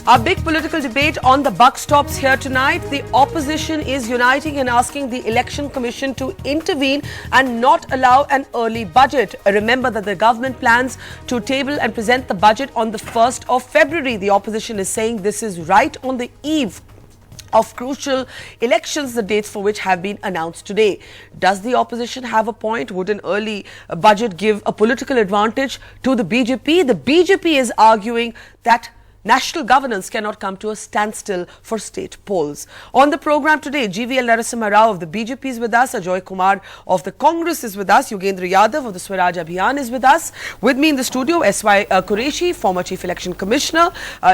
Our big political debate on the buck stops here tonight. The opposition is uniting and asking the Election Commission to intervene and not allow an early budget. Remember that the government plans to table and present the budget on the 1st of February. The opposition is saying this is right on the eve of crucial elections, the dates for which have been announced today. Does the opposition have a point? Would an early budget give a political advantage to the BJP? The BJP is arguing that national governance cannot come to a standstill for state polls. On the program today, GVL Narasimha Rao of the BJP is with us, Ajoy Kumar of the Congress is with us, Yogendra Yadav of the Swaraj Abhiyan is with us. With me in the studio, S.Y. Qureshi, former Chief Election Commissioner,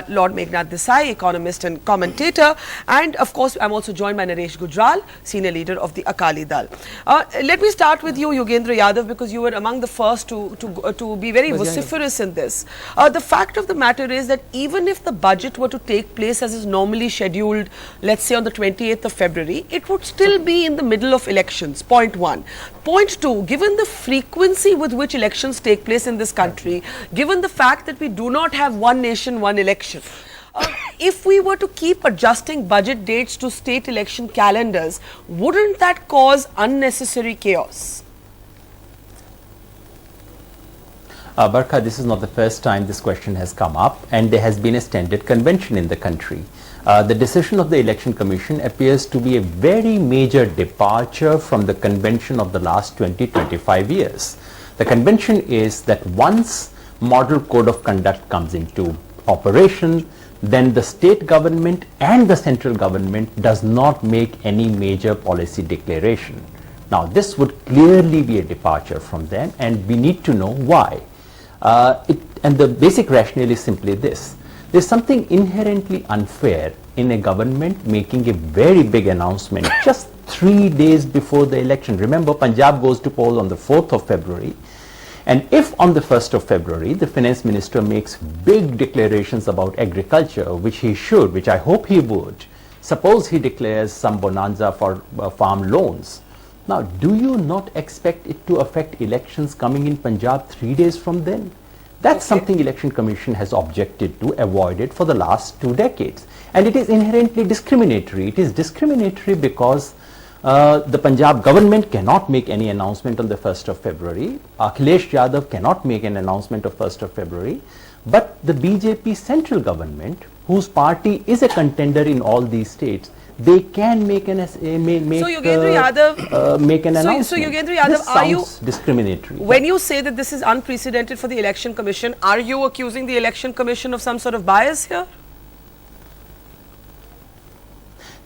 Lord Meghnad Desai, economist and commentator, and of course, I'm also joined by Naresh Gujral, senior leader of the Akali Dal. Let me start with you, Yogendra Yadav, because you were among the first to be very vociferous in this. The fact of the matter is that even if the budget were to take place as is normally scheduled, let's say on the 28th of February, it would still be in the middle of elections, point one. Point two, given the frequency with which elections take place in this country, given the fact that we do not have one nation, one election, if we were to keep adjusting budget dates to state election calendars, wouldn't that cause unnecessary chaos? Barkha, this is not the first time this question has come up, and there has been a standard convention in the country. The decision of the Election Commission appears to be a very major departure from the convention of the last 20-25 years. The convention is that once model code of conduct comes into operation, then the state government and the central government does not make any major policy declaration. Now, this would clearly be a departure from them, and we need to know why. And the basic rationale is simply this. There's something inherently unfair in a government making a very big announcement just 3 days before the election. Remember, Punjab goes to poll on the 4th of February. And if on the 1st of February, the finance minister makes big declarations about agriculture, which he should, which I hope he would, suppose he declares some bonanza for farm loans. Now, do you not expect it to affect elections coming in Punjab 3 days from then? That's something Election Commission has objected to, avoided for the last 2 decades. And it is inherently discriminatory. It is discriminatory because the Punjab government cannot make any announcement on the 1st of February. Akhilesh Yadav cannot make an announcement of 1st of February. But the BJP central government, whose party is a contender in all these states, they can make an announcement. So Yogendra Yadav, this are you discriminatory? When you say that this is unprecedented for the Election Commission, are you accusing the Election Commission of some sort of bias here?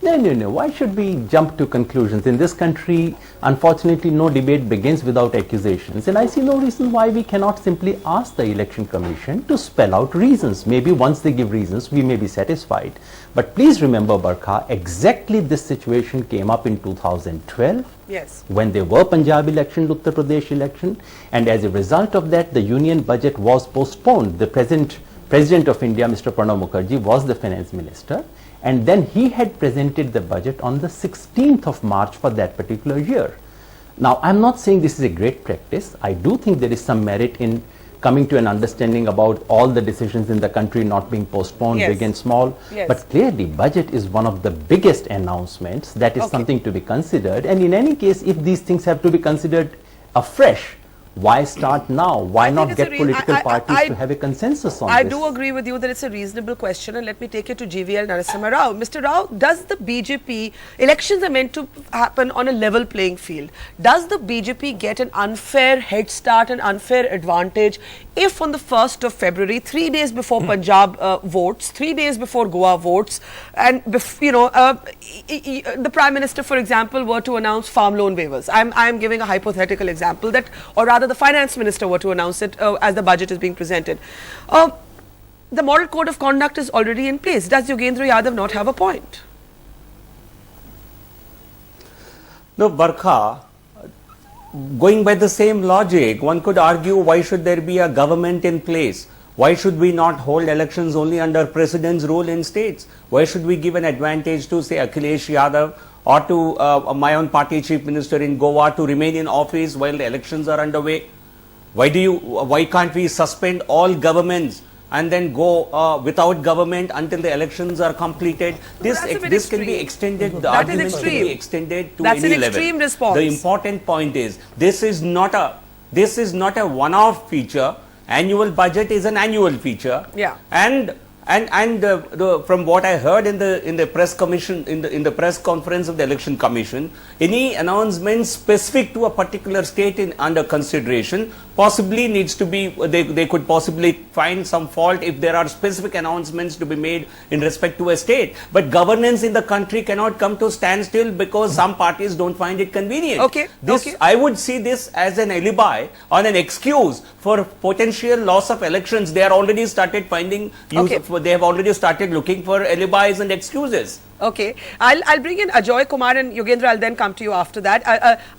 No. Why should we jump to conclusions? In this country, unfortunately, no debate begins without accusations. And I see no reason why we cannot simply ask the Election Commission to spell out reasons. Maybe once they give reasons, we may be satisfied. But please remember, Barkha, exactly this situation came up in 2012. Yes. When there were Punjab election, Uttar Pradesh election. And as a result of that, the union budget was postponed. The present President of India, Mr. Pranab Mukherjee, was the finance minister. And then he had presented the budget on the 16th of March for that particular year. Now, I'm not saying this is a great practice. I do think there is some merit in coming to an understanding about all the decisions in the country not being postponed, big and small. Yes. But clearly, budget is one of the biggest announcements. That is something to be considered. And in any case, if these things have to be considered afresh, why start now? Why not get political parties to have a consensus on this? I do agree with you that it's a reasonable question, and let me take it to GVL Narasimha Rao. Mr. Rao, does the BJP, elections are meant to happen on a level playing field. Does the BJP get an unfair head start, an unfair advantage if on the 1st of February, 3 days before Punjab votes, 3 days before Goa votes, and the Prime Minister, for example, were to announce farm loan waivers? I'm giving a hypothetical example that, or rather the Finance Minister were to announce it as the budget is being presented. The model code of conduct is already in place. Does Yogendra Yadav not have a point? No, Barkha, going by the same logic, one could argue, why should there be a government in place? Why should we not hold elections only under president's rule in states? Why should we give an advantage to, say, Akhilesh Yadav or to my own party chief minister in Goa to remain in office while the elections are underway? Why can't we suspend all governments and then go without government until the elections are completed. This can be extended. The arguments can be extended to any level. That's an extreme response. The important point is this is not a one-off feature. Annual budget is an annual feature. Yeah. And from what I heard in the press commission in the press conference of the Election Commission, any announcements specific to a particular state under consideration possibly needs to be, they could possibly find some fault if there are specific announcements to be made in respect to a state. But governance in the country cannot come to standstill because some parties don't find it convenient. Okay. I would see this as an alibi or an excuse for potential loss of elections. They are already started finding they have already started looking for alibis and excuses. Okay, I'll bring in Ajoy Kumar, and Yogendra, I'll then come to you after that.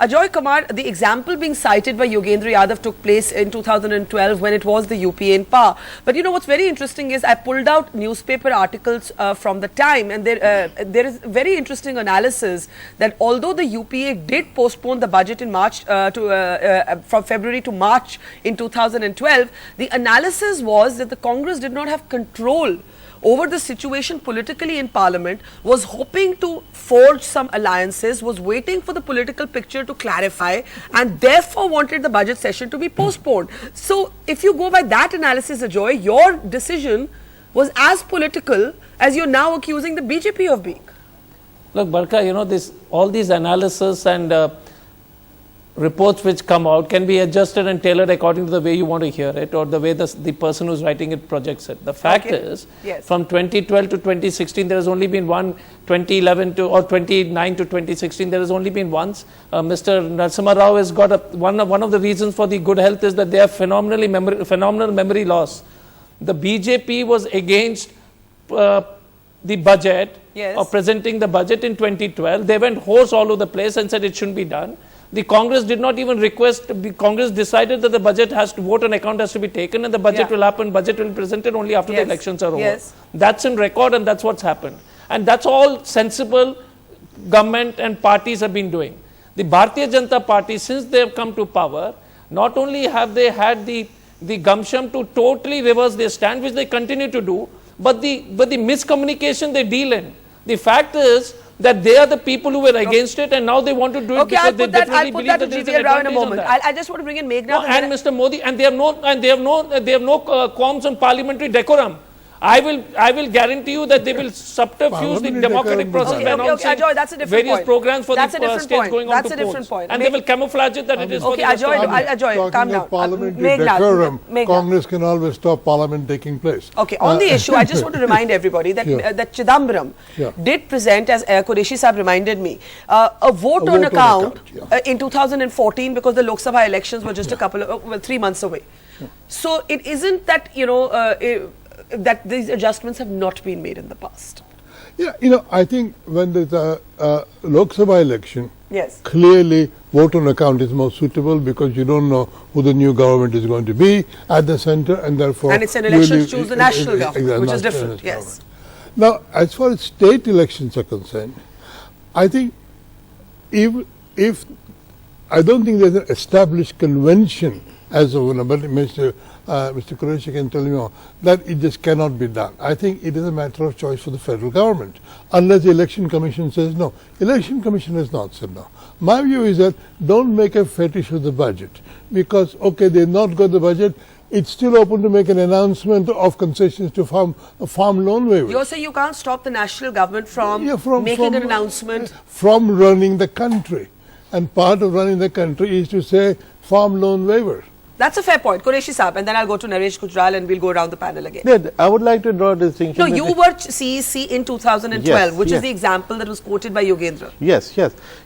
Ajoy Kumar, the example being cited by Yogendra Yadav took place in 2012 when it was the UPA in power. But you know what's very interesting is I pulled out newspaper articles from the time, and there is very interesting analysis that although the UPA did postpone the budget in March from February to March in 2012, the analysis was that the Congress did not have control over the situation politically in Parliament, was hoping to forge some alliances, was waiting for the political picture to clarify, and therefore wanted the budget session to be postponed. So, if you go by that analysis, Ajoy, your decision was as political as you're now accusing the BJP of being. Look, Barkha, you know, all these analysis and reports which come out can be adjusted and tailored according to the way you want to hear it or the way the person who's writing it projects it. The fact is, from 2012 to 2016, there has only been one, 2011 to or 2009 to 2016, there has only been once. Mr. Narasimha Rao has got one of the reasons for the good health is that they have phenomenal memory loss. The BJP was against the budget or presenting the budget in 2012. They went hoarse all over the place and said it shouldn't be done. The Congress did not even request, the Congress decided that the budget has to, vote on account has to be taken and the budget will happen, budget will be presented only after the elections are over. That's in record and that's what's happened. And that's all sensible government and parties have been doing. The Bharatiya Janata Party, since they have come to power, not only have they had the gumption to totally reverse their stand, which they continue to do, but the miscommunication they deal in. The fact is, that they are the people who were against it and now they want to do it because they definitely believe that there is an advantage on that. I just want to bring in Meghna. And Mr. Modi, and they have no qualms on parliamentary decorum. I will guarantee you that they will subterfuge the democratic process by announcing various programs for the states going on to polls. And they will camouflage it that it is for the Ajoy, calm down. Parliamentary decorum, Congress can always stop Parliament taking place. Okay, on the issue, I just want to remind everybody that that Chidambaram did present, as Qureshi Saab reminded me, a vote on account in 2014 because the Lok Sabha elections were just 3 months away. So it isn't that, you know, that these adjustments have not been made in the past. Yeah, you know, I think when there's a Lok Sabha election, clearly vote on account is more suitable because you don't know who the new government is going to be at the center and therefore... And it's an election to choose the national government, which is different, Now, as far as state elections are concerned, I think if I don't think there's an established convention as of now, but Mr. Qureshi can tell you that it just cannot be done. I think it is a matter of choice for the federal government, unless the election commission says no. Election commission has not said no. My view is that don't make a fetish of the budget because, okay, they've not got the budget. It's still open to make an announcement of concessions to farm loan waivers. You're saying you can't stop the national government from making an announcement? From running the country. And part of running the country is to say farm loan waiver. That's a fair point. Qureshi Saab, and then I'll go to Naresh Gujral and we'll go around the panel again. Yeah, I would like to draw a distinction. No, you were CEC in 2012, which is the example that was quoted by Yogendra. Yes.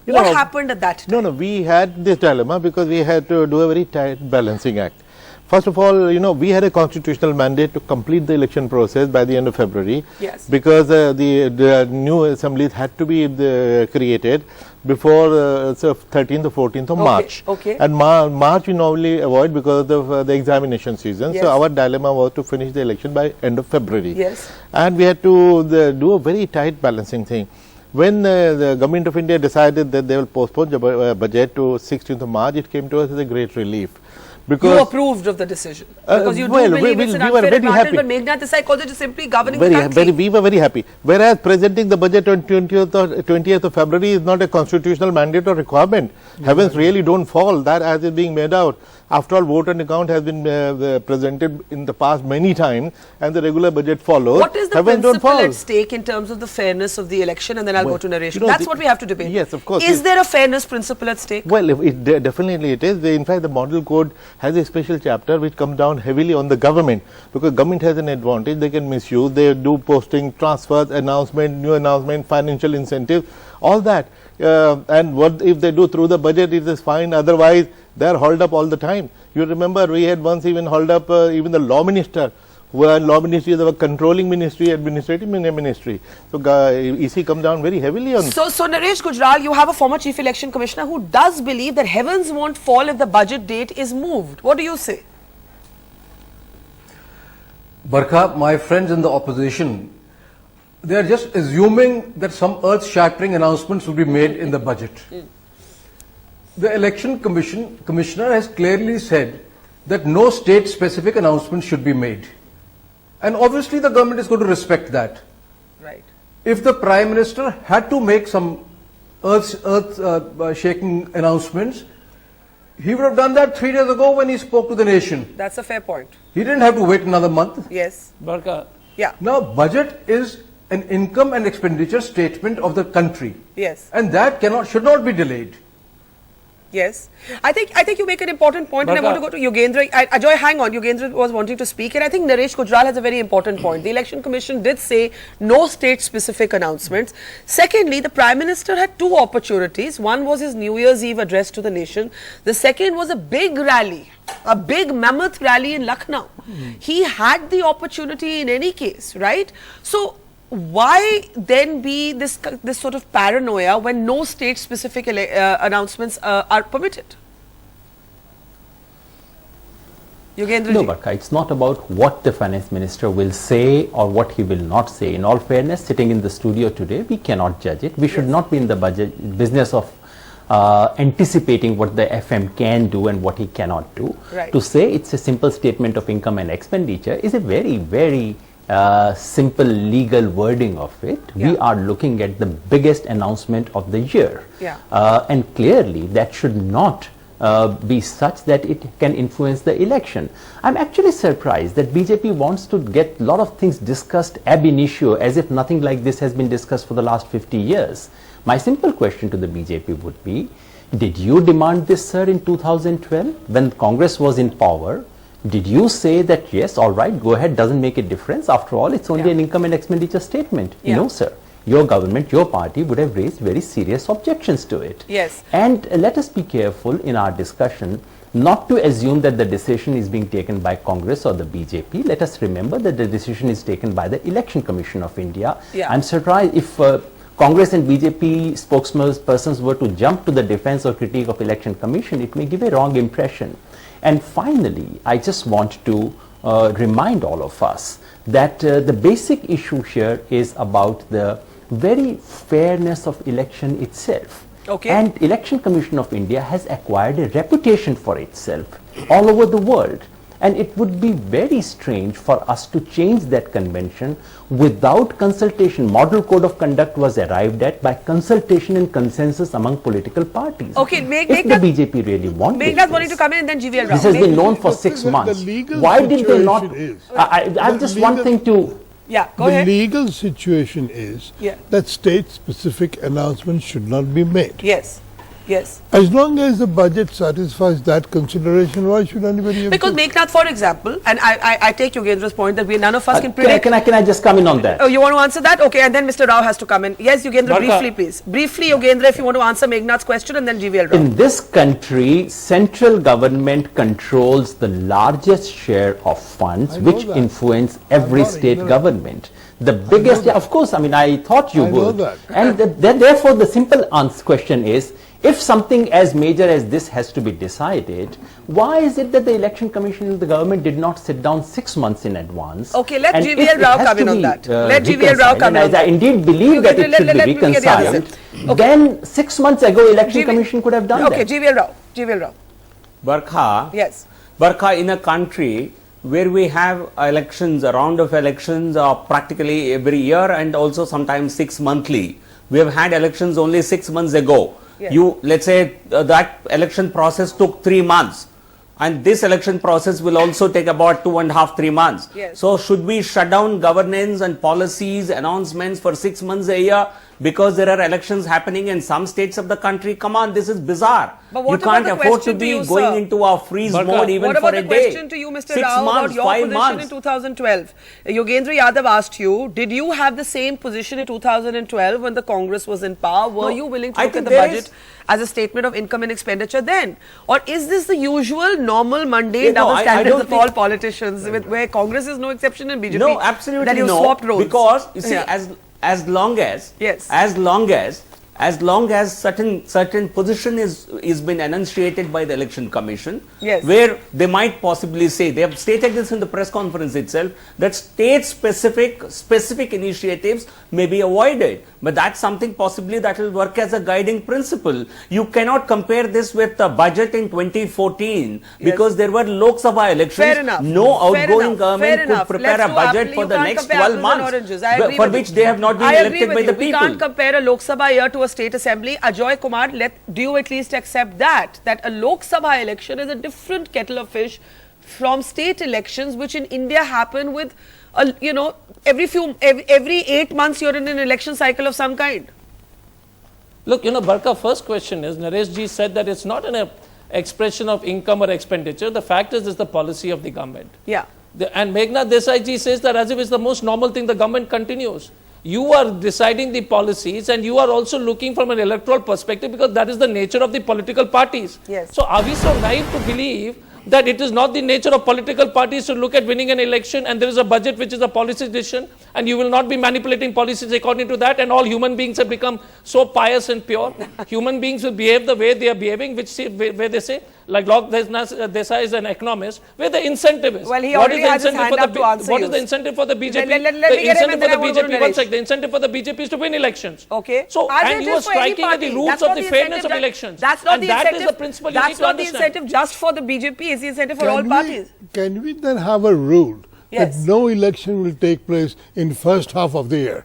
What happened at that time? No, we had this dilemma because we had to do a very tight balancing act. First of all, you know, we had a constitutional mandate to complete the election process by the end of February. Because the new assemblies had to be created before 13th or 14th of March. And March we normally avoid because of the examination season. So our dilemma was to finish the election by end of February. And we had to do a very tight balancing thing. When the government of India decided that they will postpone the budget to 16th of March, it came to us as a great relief. Because you approved of the decision because you do well, believe we it's an were unfair very advantage, happy. but Meghnad Desai calls it just simply governing the country. we were very happy. Whereas presenting the budget on 20th of February is not a constitutional mandate or requirement. Heavens really don't fall. That as is being made out. After all, vote and account has been presented in the past many times, and the regular budget follows. What is the Heavens don't principle fall. at stake in terms of the fairness of the election? And then I'll go to Naresh. you know, That's what we have to debate. Yes, of course. Is there a fairness principle at stake? Well, definitely it is. In fact, the model code has a special chapter which comes down heavily on the government, because government has an advantage. They can misuse. They do posting, transfers, announcement, new announcement, financial incentives, all that. And what if they do through the budget, it is fine. Otherwise, they are hauled up all the time. You remember we had once even hauled up even the law minister, where law ministry is our controlling ministry, administrative ministry. So EC come down very heavily on. So Naresh Gujral, you have a former chief election commissioner who does believe that heavens won't fall if the budget date is moved. What do you say? Barkha, my friends in the opposition, they are just assuming that some earth-shattering announcements will be made in the budget. The election commissioner has clearly said that no state-specific announcement should be made. And obviously the government is going to respect that. Right. If the Prime Minister had to make some earth-shaking announcements, he would have done that 3 days ago when he spoke to the nation. That's a fair point. He didn't have to wait another month. Yes. Barkha, Yeah. Now, budget is an income and expenditure statement of the country. Yes. And that should not be delayed. Yes. I think you make an important point, and I want to go to Yogendra. Ajoy, hang on. Yogendra was wanting to speak, and I think Naresh Gujral has a very important point. The Election Commission did say no state-specific announcements. Secondly, the Prime Minister had two opportunities. One was his New Year's Eve address to the nation. The second was a big rally, a big mammoth rally in Lucknow. He had the opportunity in any case, right? So why then be this sort of paranoia when no state-specific announcements are permitted? Yogendra No, ji. Barkha, it's not about what the finance minister will say or what he will not say. In all fairness, sitting in the studio today, we cannot judge it. We should not be in the business of anticipating what the FM can do and what he cannot do. Right. To say it's a simple statement of income and expenditure is a very, very simple legal wording of it. Yeah. We are looking at the biggest announcement of the year. Yeah. And clearly that should not be such that it can influence the election. I'm actually surprised that BJP wants to get a lot of things discussed ab initio, as if nothing like this has been discussed for the last 50 years. My simple question to the BJP would be, did you demand this, sir, in 2012 when Congress was in power? Did you say that, yes, all right, go ahead, doesn't make a difference? After all, it's only an income and expenditure statement. Yeah. No, sir. Your government, your party would have raised very serious objections to it. Yes. And let us be careful in our discussion not to assume that the decision is being taken by Congress or the BJP. Let us remember that the decision is taken by the Election Commission of India. Yeah. I'm surprised if Congress and BJP spokespersons were to jump to the defense or critique of Election Commission, it may give a wrong impression. And finally, I just want to remind all of us that the basic issue here is about the very fairness of election itself. Okay. And Election Commission of India has acquired a reputation for itself all over the world. And it would be very strange for us to change that convention without consultation. Model code of conduct was arrived at by consultation and consensus among political parties. Okay, if the BJP really wanted Meghnad wanting to come in and then GVL Rao. this has been known for 6 months. Why did they not? I have just one thing to. Yeah, go The ahead. legal situation is Yeah. that state-specific announcements should not be made. Yes. Yes. As long as the budget satisfies that consideration, why should anybody object? Because Meghnad, for example, and I take Yogendra's point that none of us can predict. Can I just come in on that? Oh, you want to answer that? Okay, and then Mr. Rao has to come in. Yes, Yogendra, Barkha. briefly, please. Briefly, Yogendra, if you want to answer Meghnad's question, and then GVL Rao. In this country, central government controls the largest share of funds I know which that. influence every I'm not state ignorant. government. The biggest, that. of course, I mean, I thought you I know would. that. And therefore, the simple question is, if something as major as this has to be decided, why is it that the Election Commission and the government did not sit down 6 months in advance? Okay, let And GVL if it Rao has come to in on be, that. Let GVL Rao reconciled, come and in on as I that. indeed believe that it should let be me get the other reconciled, side. Okay. then 6 months ago, Election GV Commission could have done Okay, that. GVL Rao. GVL Rao. Barkha, Yes. Barkha, in a country where we have elections, a round of elections practically every year and also sometimes 6 monthly. We have had elections only 6 months ago. Yes. Let's say that election process took 3 months. And this election process will also take about 2.5 to 3 months. Yes. So should we shut down governance and policies, announcements for 6 months a year because there are elections happening in some states of the country? Come on, this is bizarre. But what you can't about the afford to question be to you, going sir? into a freeze Barkha, mode even What about for a the day. question to you, Mr. 6 Rao, months, about your 5 position months. in 2012? Yogendra Yadav asked you, did you have the same position in 2012 when the Congress was in power? Were No, you willing to I look at think the there budget is- as a statement of income and expenditure then? Or is this the usual, normal, mundane Yeah, no, double I standards don't of all think- politicians, where Congress is no exception and BJP? No, absolutely that you no. swapped roles? Because you see, Yeah. as long as Yes. as long as certain position is been enunciated by the election commission, Yes. where they might possibly say, they have stated this in the press conference itself, that state specific initiatives may be avoided, but that's something possibly that will work as a guiding principle. You cannot compare this with the budget in 2014 because there were Lok Sabha elections. Fair enough. No Fair outgoing enough. government Fair could enough. prepare Let's a do budget apple- for you the can't next compare 12 apples and months, oranges. I agree for with which you. they have not been I agree elected with by you. the We people. can't compare a Lok Sabha year to a state assembly. Ajoy Kumar, do you at least accept that a Lok Sabha election is a different kettle of fish from state elections, which in India happen with, every 8 months you're in an election cycle of some kind. Look, Barkha, first question is, Naresh ji said that it's not an expression of income or expenditure. The fact is, it's the policy of the government. Yeah. And Meghna Desai ji says that as if it's the most normal thing, the government continues. You are deciding the policies and you are also looking from an electoral perspective because that is the nature of the political parties. Yes. So are we so naive to believe that it is not the nature of political parties to look at winning an election and there is a budget which is a policy decision and you will not be manipulating policies according to that, and all human beings have become so pious and pure? Human beings will behave the way they are behaving, where they say, like Lok Desai is an economist, where the incentive is. Well, he What already is the has his incentive hand for up the to answer What you. is the incentive for the BJP? Let me The get him incentive and for then the I want to go to BJP, one Naresh. sec, the incentive for the BJP is to win elections. Okay. So, As and it you are is for any striking at the party. roots That's of not the the fairness incentive of ju- elections. That's not And the that incentive. is the principle you That's need to not the understand. incentive just for the BJP. It's the incentive for all parties. Can we then have a rule Yes. that no election will take place in first half of the year?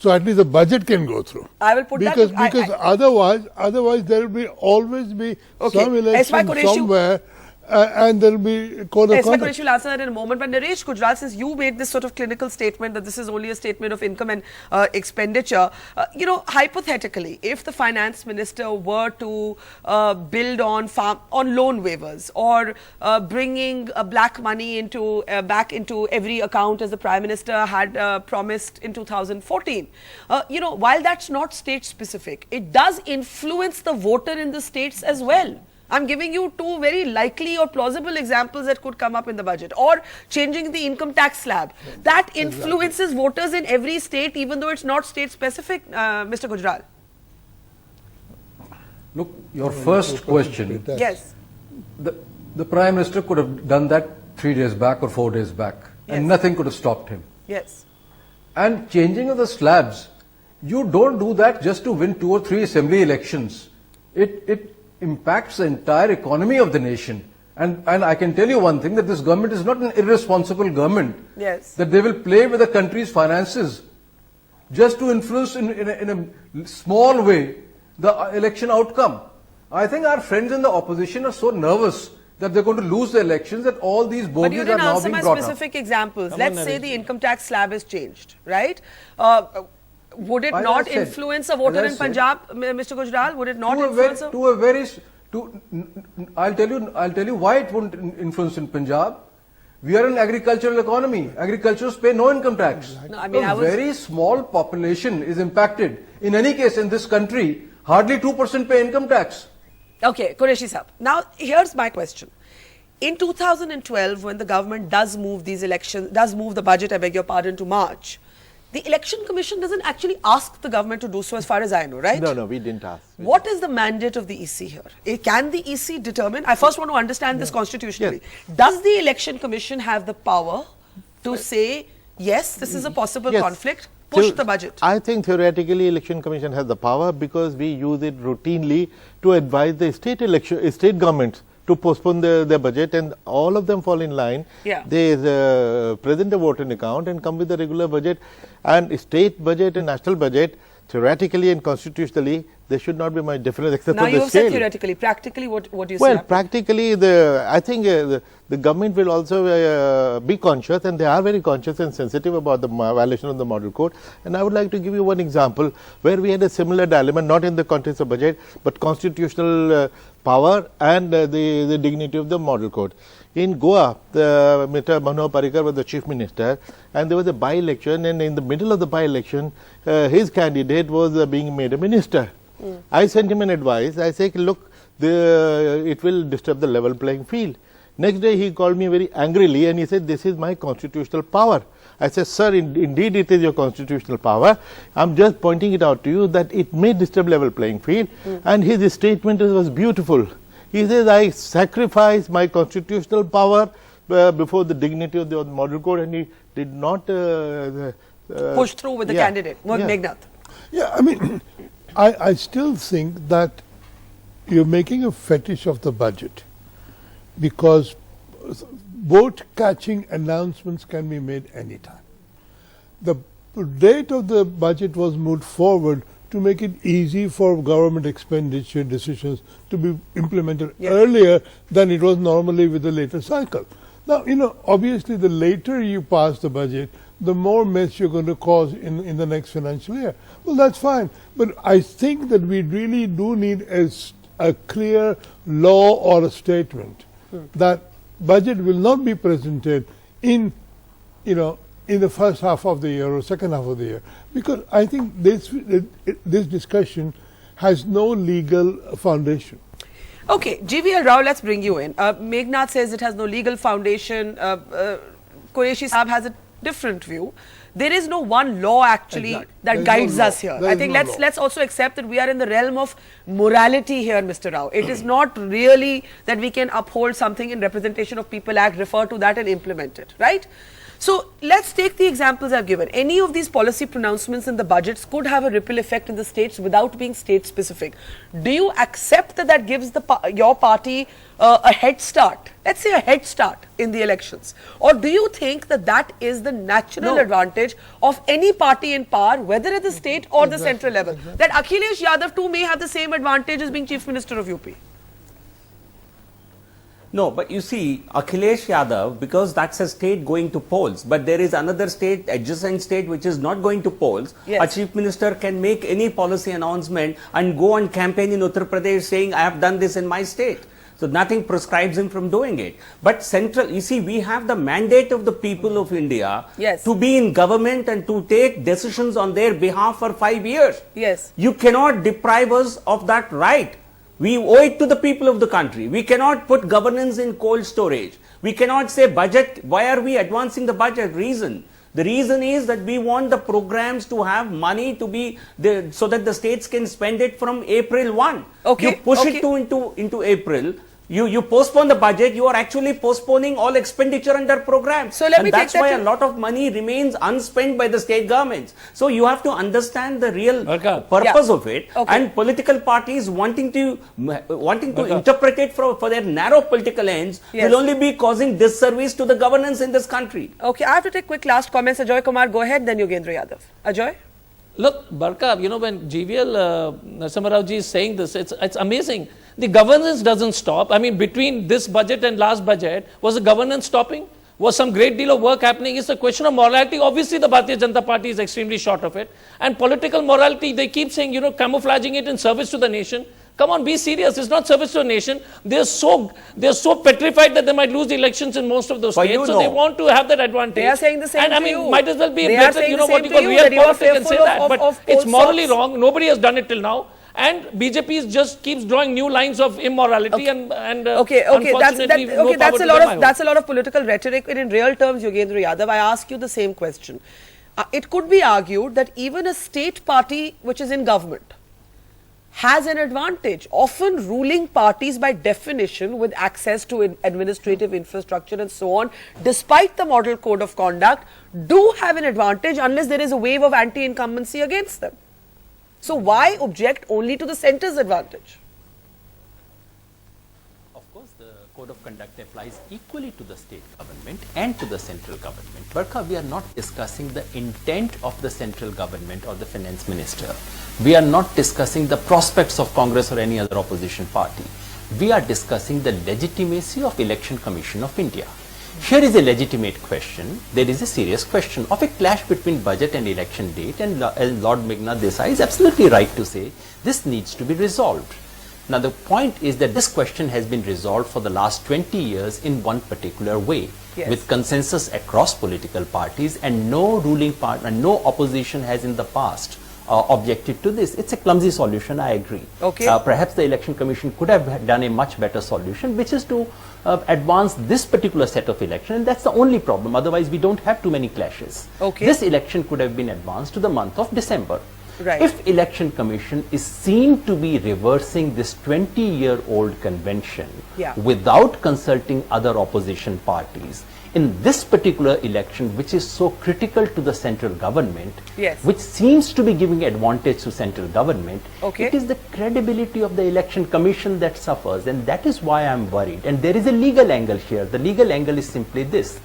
So at least the budget can go through. I will put that because to- because otherwise there will always be Okay. some election S.Y. Qureshi- somewhere, and there will be code of Yes, conduct. Qureshi will answer that in a moment. But Naresh Gujral, since you made this sort of clinical statement that this is only a statement of income and expenditure, hypothetically, if the finance minister were to build on loan waivers or bringing black money back into every account as the Prime Minister had promised in 2014, while that's not state specific, it does influence the voter in the states as well. I'm giving you two very likely or plausible examples that could come up in the budget. Or changing the income tax slab. That influences voters in every state, even though it's not state specific, Mr. Gujral. Look, your first question, Yes. the Prime Minister could have done that 3 days back or 4 days back, Yes. and nothing could have stopped him. Yes. And changing of the slabs, you don't do that just to win 2 or 3 assembly elections. It impacts the entire economy of the nation. And I can tell you one thing, that this government is not an irresponsible government. Yes. That they will play with the country's finances just to influence in a small way the election outcome. I think our friends in the opposition are so nervous that they're going to lose the elections that all these But bogies you are didn't now answer being my brought up. specific examples. Come on, Let's say Naresh. the income tax slab is changed, right? Would it As I not said- influence a voter as I in said- Punjab, Mr. Gujral? Would it not To a influence very, to a very, to, I'll tell you why it won't influence in Punjab. We are an agricultural economy. Agriculturals pay no income tax. No, I mean, a I was- very small population is impacted. In any case, in this country, hardly 2% pay income tax. Okay, Qureshi Saab. Now, here's my question. In 2012, when the government does move the budget, I beg your pardon, to March, the Election Commission doesn't actually ask the government to do so, as far as I know, right? No, we didn't ask. What is the mandate of the EC here? Can the EC determine? I first want to understand this constitutionally. Does the Election Commission have the power to say, yes, this is a possible Yes. conflict, push the budget? I think theoretically Election Commission has the power because we use it routinely to advise the state governments to postpone their budget, and all of them fall in line. Yeah. They present a voting account and come with a regular budget, and state budget and national budget, theoretically and constitutionally, there should not be much difference except Now for you the have said scale. theoretically. Practically, what do you Well, say? practically, I think the government will also be conscious, and they are very conscious and sensitive about the violation of the model code. And I would like to give you one example where we had a similar dilemma, not in the context of budget, but constitutional power and the dignity of the model code. In Goa, Mr. Manohar Parrikar was the chief minister, and there was a by-election, and in the middle of the by-election, his candidate was being made a minister. I sent him an advice. I said, look, it will disturb the level playing field. Next day, he called me very angrily and he said, this is my constitutional power. I said, sir, indeed it is your constitutional power. I'm just pointing it out to you that it may disturb level playing field. And his statement was beautiful. He says, I sacrifice my constitutional power before the dignity of the model code, and he did not Push through with the candidate. Meghnad. Yeah, I mean, I still think that you're making a fetish of the budget, because vote-catching announcements can be made anytime. The date of the budget was moved forward to make it easy for government expenditure decisions to be implemented earlier than it was normally with the later cycle. Now, obviously the later you pass the budget, the more mess you're going to cause in the next financial year. Well, that's fine. But I think that we really do need a clear law or a statement that budget will not be presented in the first half of the year or second half of the year, because I think this discussion has no legal foundation. Okay, GVL Rao, let's bring you in. Meghnad says it has no legal foundation. Qureshi Saab has a different view. There is no one law actually that guides us here. I think let's also accept that we are in the realm of morality here, Mr. Rao. It is not really that we can uphold something in Representation of People Act, refer to that and implement it, right? So let's take the examples I've given. Any of these policy pronouncements in the budgets could have a ripple effect in the states without being state specific. Do you accept that that gives your party a head start? Let's say a head start in the elections. Or do you think that that is the natural advantage of any party in power, whether at the state or the central level? That Akhilesh Yadav too may have the same advantage as being Chief Minister of UP? No, but you see, Akhilesh Yadav, because that's a state going to polls, but there is another state, adjacent state, which is not going to polls. A chief minister can make any policy announcement and go on campaign in Uttar Pradesh saying, I have done this in my state. So nothing prescribes him from doing it. But central, you see, we have the mandate of the people of India to be in government and to take decisions on their behalf for 5 years. You cannot deprive us of that right. We owe it to the people of the country. We cannot put governance in cold storage. We cannot say budget. Why are we advancing the budget? Reason. The reason is that we want the programs to have money to be there so that the states can spend it from April 1. You push it into April. You postpone the budget, you are actually postponing all expenditure under programs. So that's why a lot of money remains unspent by the state governments. So you have to understand the real purpose of it. And political parties wanting to interpret it for their narrow political ends will only be causing disservice to the governance in this country. Okay, I have to take quick last comments. Ajoy Kumar, go ahead, then Yogendra Yadav. Ajoy? Look, Barka, when GVL Narasimha Rao ji is saying this, it's amazing. The governance doesn't stop. I mean, between this budget and last budget, was the governance stopping? Was some great deal of work happening? It's a question of morality. Obviously, the Bharatiya Janata Party is extremely short of it. And political morality, they keep saying, camouflaging it in service to the nation. Come on, be serious. It's not service to a nation. They're so petrified that they might lose the elections in most of those states. So they want to have that advantage. They are saying the same. And I mean, might as well be a better, real politics and say that. But it's morally wrong. Nobody has done it till now. And BJP just keeps drawing new lines of immorality and unfortunately, that's a lot of political rhetoric. And in real terms, Yogendra Yadav, I ask you the same question. It could be argued that even a state party which is in government has an advantage. Often ruling parties by definition with access to administrative infrastructure and so on, despite the model code of conduct, do have an advantage unless there is a wave of anti-incumbency against them. So why object only to the centre's advantage? Of course, the code of conduct applies equally to the state government and to the central government. Barkha, we are not discussing the intent of the central government or the finance minister. We are not discussing the prospects of Congress or any other opposition party. We are discussing the legitimacy of Election Commission of India. Here is a legitimate question. There is a serious question of a clash between budget and election date, and Lord Meghnath Desai is absolutely right to say this needs to be resolved. Now the point is that this question has been resolved for the last 20 years in one particular way, with consensus across political parties, and no ruling party and no opposition has in the past objected to this. It's a clumsy solution, I agree. Perhaps the Election Commission could have done a much better solution, which is to advance this particular set of election, and that's the only problem. Otherwise, we don't have too many clashes. This election could have been advanced to the month of December. If Election Commission is seen to be reversing this 20-year-old convention without consulting other opposition parties, in this particular election, which is so critical to the central government, which seems to be giving advantage to central government, it is the credibility of the Election Commission that suffers, and that is why I am worried. And there is a legal angle here. The legal angle is simply this.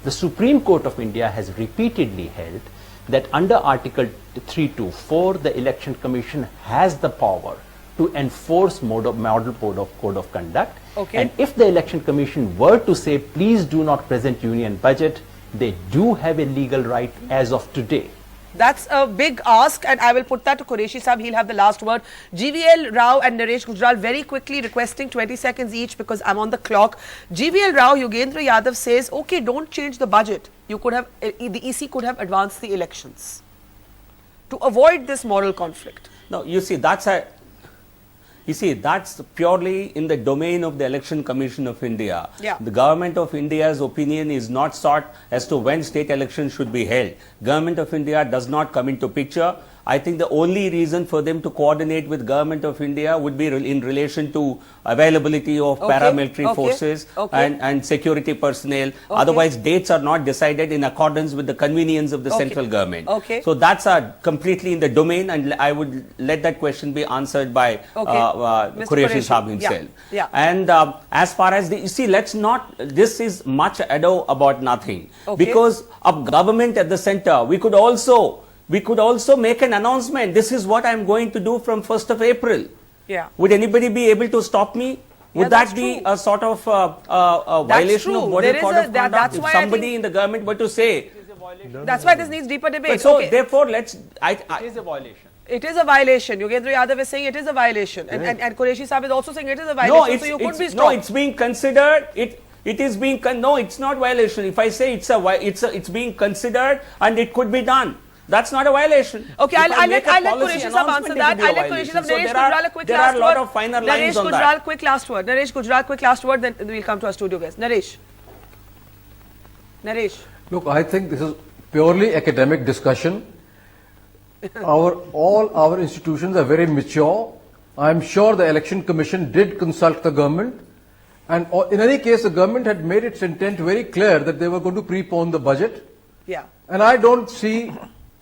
The Supreme Court of India has repeatedly held that under Article 324, the Election Commission has the power to enforce model code of conduct. And if the Election Commission were to say, please do not present union budget, they do have a legal right as of today. That's a big ask, and I will put that to Qureshi Sahab. He'll have the last word. GVL Rao and Naresh Gujral very quickly requesting 20 seconds each because I'm on the clock. GVL Rao, Yogendra Yadav says, okay, don't change the budget. You could have, the EC could have advanced the elections to avoid this moral conflict. No, you see, that's purely in the domain of the Election Commission of India. The Government of India's opinion is not sought as to when state elections should be held. Government of India does not come into picture. I think the only reason for them to coordinate with Government of India would be in relation to availability of paramilitary forces and security personnel. Otherwise, dates are not decided in accordance with the convenience of the central government. So that's completely in the domain, and I would let that question be answered by Qureshi Sahab himself. And as far as you see, let's not, this is much ado about nothing. Because of government at the center, we could also make an announcement. This is what I am going to do from 1st of April. Would anybody be able to stop me? Would that be a sort of a violation of model code of conduct? If somebody in the government were to say, that's why this needs deeper debate. So therefore, it is a violation. It is a violation. Yogendra Yadav is saying it is a violation, and Qureshi Sahab is also saying it is a violation. So you could be stopped. No, it's being considered. It is being no, it's not violation. If I say it's being considered and it could be done. That's not a violation. Okay, I'll let Qureshi Sahab answer that. I'll let Qureshi Sahab. Naresh Gujral, a quick last word. There are a lot of finer lines on that. Naresh Gujral, quick last word. Naresh Gujral, quick last word. Then we'll come to our studio guest. Naresh. Look, I think this is purely academic discussion. All our institutions are very mature. I'm sure the Election Commission did consult the government, and in any case, the government had made its intent very clear that they were going to prepone the budget. And I don't see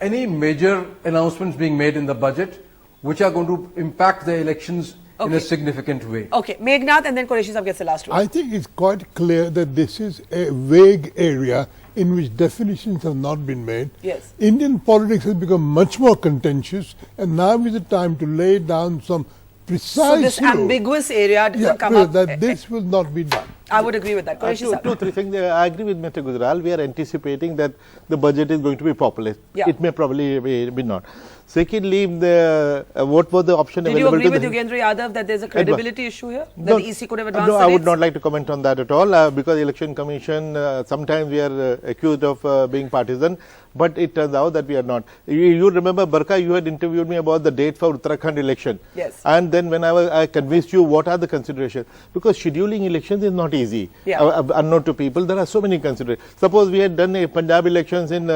any major announcements being made in the budget which are going to impact the elections in a significant way. Meghnath, and then Qureshi Sahab gets the last word. I think it's quite clear that this is a vague area in which definitions have not been made. Indian politics has become much more contentious, and now is the time to lay down some precise So this ambiguous area doesn't come up. That this will not be done. I would agree with that. Two, three things. I agree with Mr. Gujral. We are anticipating that the budget is going to be populist. It may probably be not. Secondly, what was the option available? Did you agree with Yogendra Yadav that there is a credibility issue here? That the EC could have advanced No, the I would dates? not like to comment on that at all because Election Commission, sometimes we are accused of being partisan, but it turns out that we are not. You remember, Barkha, you had interviewed me about the date for Uttarakhand election. And then when I convinced you what are the considerations, because scheduling elections is not easy. Unknown to people, there are so many considerations. Suppose we had done a Punjab elections in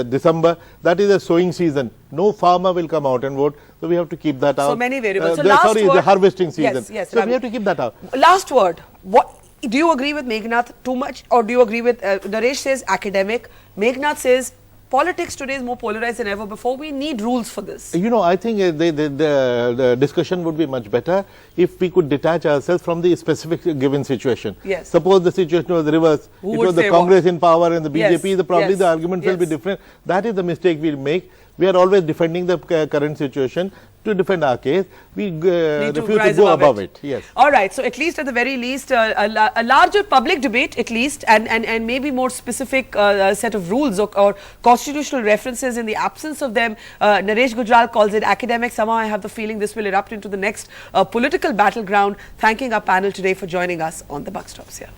December, that is a sowing season. No farmer will come out and vote, so we have to keep that out. So many variables. The harvesting season. So we have to keep that out. Last word. Do you agree with Meghnath too much, or do you agree with Naresh says academic, Meghnath says Politics today is more polarized than ever before. We need rules for this. You know, I think the discussion would be much better if we could detach ourselves from the specific given situation. Yes. Suppose the situation was reversed. Who it would was the say Congress what? in power and the BJP. Yes. Probably Yes. the argument will be Yes. different. That is the mistake we'll make. We are always defending the current situation. To defend our case, we refuse to go above it. Yes. All right. So at least, at the very least, a larger public debate, at least, and maybe more specific set of rules or constitutional references. In the absence of them, Naresh Gujral calls it academic. Somehow I have the feeling this will erupt into the next political battleground. Thanking our panel today for joining us on the Buck Stops here.